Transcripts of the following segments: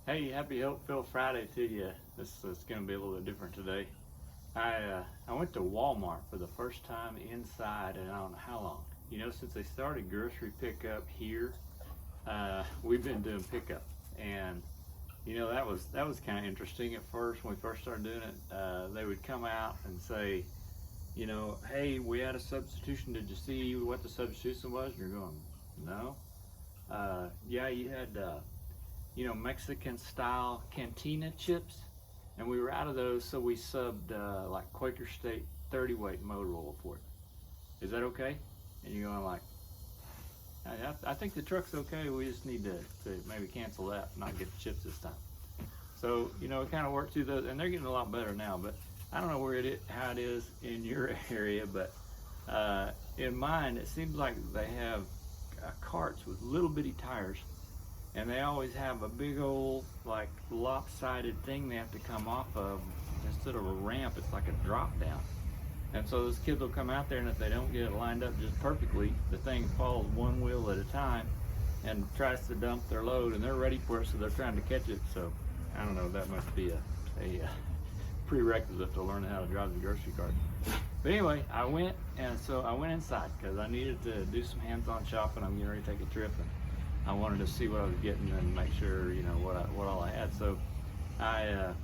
Hey, happy Hope Filled Friday to you. This is going to be a little bit different today. I went to Wal Mart for the first time inside and I don't know how long. Since they started grocery pickup here, we've been doing pickup, and that was kind of interesting at first when we first started doing it. They would come out and say, hey, we had a substitution. Did you see what the substitution was? And you're going, no. Yeah, you had Mexican style cantina chips, and we were out of those, so we subbed like Quaker State 30 weight motor oil for it. Is that okay? And you're going like, I think the truck's okay. We just need to maybe cancel that, and not get the chips this time. So it kind of worked through those, and they're getting a lot better now. But I don't know how it is in your area, but in mine, it seems like they have carts with little bitty tires, and they always have a big old like lopsided thing they have to come off of. Instead of a ramp, it's like a drop down, and so those kids will come out there, and if they don't get it lined up just perfectly, the thing falls one wheel at a time and tries to dump their load, and they're ready for it, so they're trying to catch it. So I don't know, that must be a prerequisite to learn how to drive the grocery cart. But anyway, I went inside because I needed to do some hands-on shopping. I'm getting ready to take a trip, and I wanted to see what I was getting and make sure what all I had. So I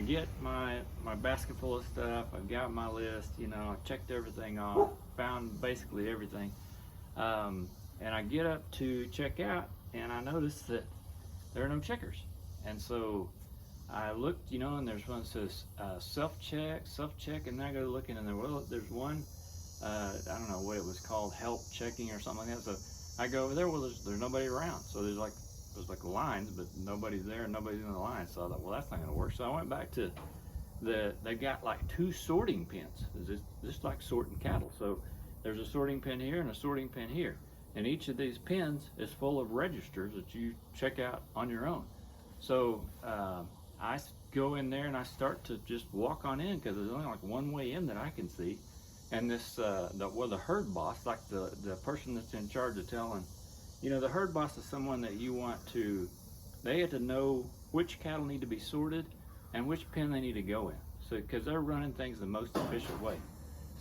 get my basket full of stuff. I got my list. I checked everything off, found basically everything, and I get up to check out, and I noticed that there are no checkers. And so I looked, and there's one that says self-check, and then I go looking, and there's one, I don't know what it was called, help checking or something like that. So I go over there, well, there's nobody around. So there's like lines, but nobody's there, and nobody's in the line. So I thought, well, that's not gonna work. So I went back to they've got like two sorting pins. It's just like sorting cattle. So there's a sorting pin here and a sorting pin here. And each of these pins is full of registers that you check out on your own. So I go in there and I start to just walk on in because there's only like one way in that I can see. And this, the herd boss, like the person that's in charge of telling, the herd boss is someone that you want to, they have to know which cattle need to be sorted and which pen they need to go in. So, because they're running things the most efficient way.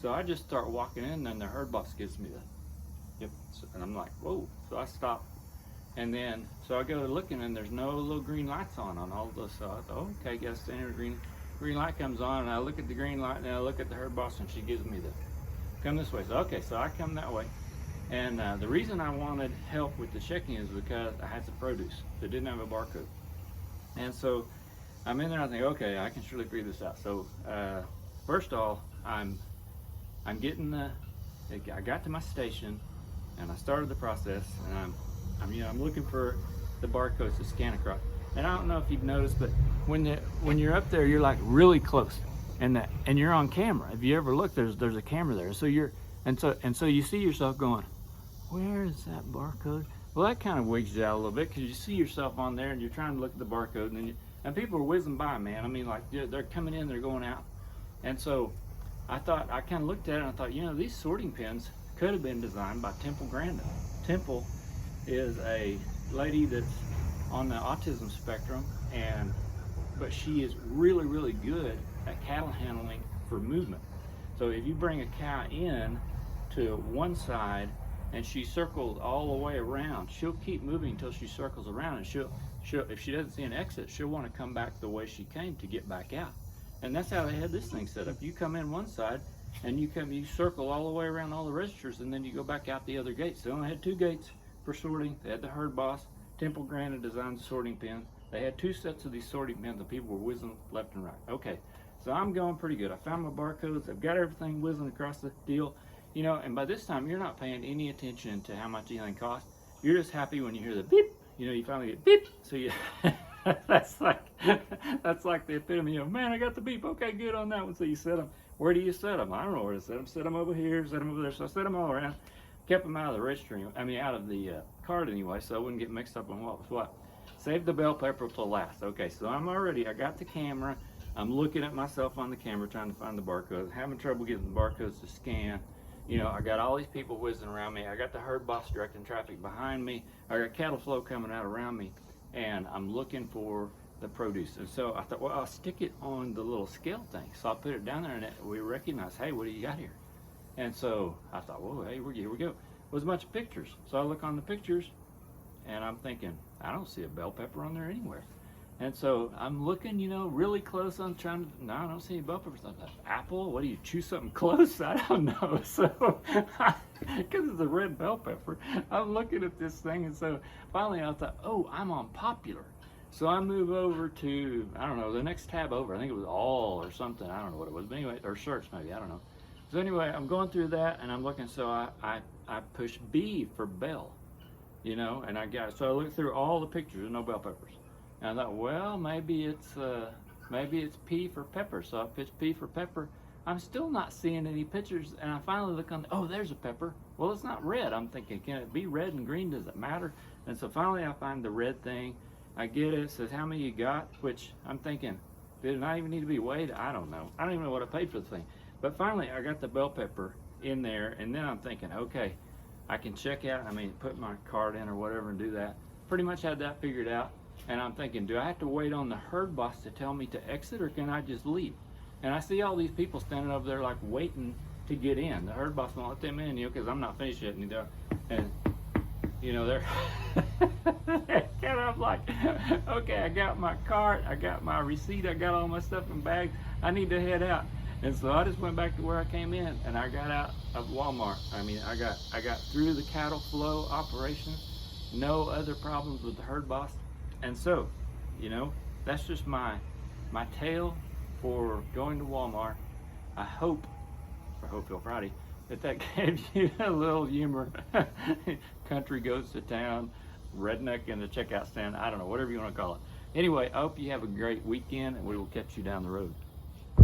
So I just start walking in, and the herd boss gives me the, yep, and I'm like, whoa. So I stop. And then, so I go looking, and there's no little green lights on all those. So I thought, okay, guess the green light comes on, and I look at the green light, and I look at the herd boss, and she gives me the, come this way. So, okay, so I come that way. And the reason I wanted help with the checking is because I had some produce that didn't have a barcode. And so I'm in there, and I think, okay, I can surely figure this out. So first of all, I'm getting I got to my station, and I started the process, and I'm looking for the barcodes to scan across. And I don't know if you've noticed, but when you're up there, you're like really close, and you're on camera. If you ever look, there's a camera there. So so you see yourself going, where is that barcode? Well, that kind of wigs you out a little bit because you see yourself on there and you're trying to look at the barcode, and people are whizzing by, man. I mean, like they're coming in, they're going out. And so I kind of looked at it and I thought, these sorting pins could have been designed by Temple Grandin. Temple is a lady that's on the autism spectrum, but she is really, really good at cattle handling for movement. So if you bring a cow in to one side and she circles all the way around, she'll keep moving until she circles around, and she'll if she doesn't see an exit, she'll want to come back the way she came to get back out. And that's how they had this thing set up. You come in one side and you circle all the way around all the registers, and then you go back out the other gates. They only had two gates for sorting. They had the herd boss. Temple Grandin designed the sorting pins. They had two sets of these sorting pins, and people were whizzing left and right. Okay, so I'm going pretty good. I found my barcodes. I've got everything whizzing across the deal. And by this time, you're not paying any attention to how much anything costs. You're just happy when you hear the beep. You finally get beep. So that's like the epitome of, man, I got the beep. Okay, good on that one. So you set them. Where do you set them? I don't know where to set them. Set them over here. Set them over there. So I set them all around. Kept them out of the registry. Out of the cart anyway, so I wouldn't get mixed up on what was what. Saved the bell pepper till last. Okay, so I got the camera. I'm looking at myself on the camera trying to find the barcodes. Having trouble getting the barcodes to scan. I got all these people whizzing around me. I got the herd boss directing traffic behind me. I got cattle flow coming out around me, and I'm looking for the produce. And so I thought, well, I'll stick it on the little scale thing. So I put it down there, and we recognized, hey, what do you got here? And so I thought, whoa, hey, here we go. It was a bunch of pictures. So I look on the pictures, and I'm thinking, I don't see a bell pepper on there anywhere. And so I'm looking, really close. I'm trying to, no, I don't see any bell peppers. I thought, apple? What do you chew something close? I don't know. So, because it's a red bell pepper, I'm looking at this thing. And so finally I thought, oh, I'm on popular. So I move over to, I don't know, the next tab over. I think it was all or something. I don't know what it was. But anyway, or search maybe. I don't know. So anyway, I'm going through that and I'm looking. So I push B for bell, and so I look through all the pictures and no bell peppers. And I thought, well, maybe it's P for pepper. So I pitched P for pepper. I'm still not seeing any pictures, and I finally look on. Oh, there's a pepper. Well, it's not red. I'm thinking, can it be red and green? Does it matter? And so finally, I find the red thing. I get it. It says how many you got, which I'm thinking, did it not even need to be weighed? I don't know. I don't even know what I paid for the thing. But finally, I got the bell pepper in there, and then I'm thinking, okay, I can check out. Put my card in or whatever and do that. Pretty much had that figured out. And I'm thinking, do I have to wait on the herd boss to tell me to exit, or can I just leave? And I see all these people standing over there like waiting to get in. The herd boss won't let them in, because I'm not finished yet. And they're and I'm like, okay, I got my cart, I got my receipt, I got all my stuff in bags. I need to head out. And so I just went back to where I came in, and I got out of Walmart. I got through the cattle flow operation. No other problems with the herd boss. And so, that's just my tale for going to Walmart. I hope, for Hopeville Friday, that gave you a little humor. Country goes to town, redneck in the checkout stand, I don't know, whatever you want to call it. Anyway, I hope you have a great weekend, and we will catch you down the road.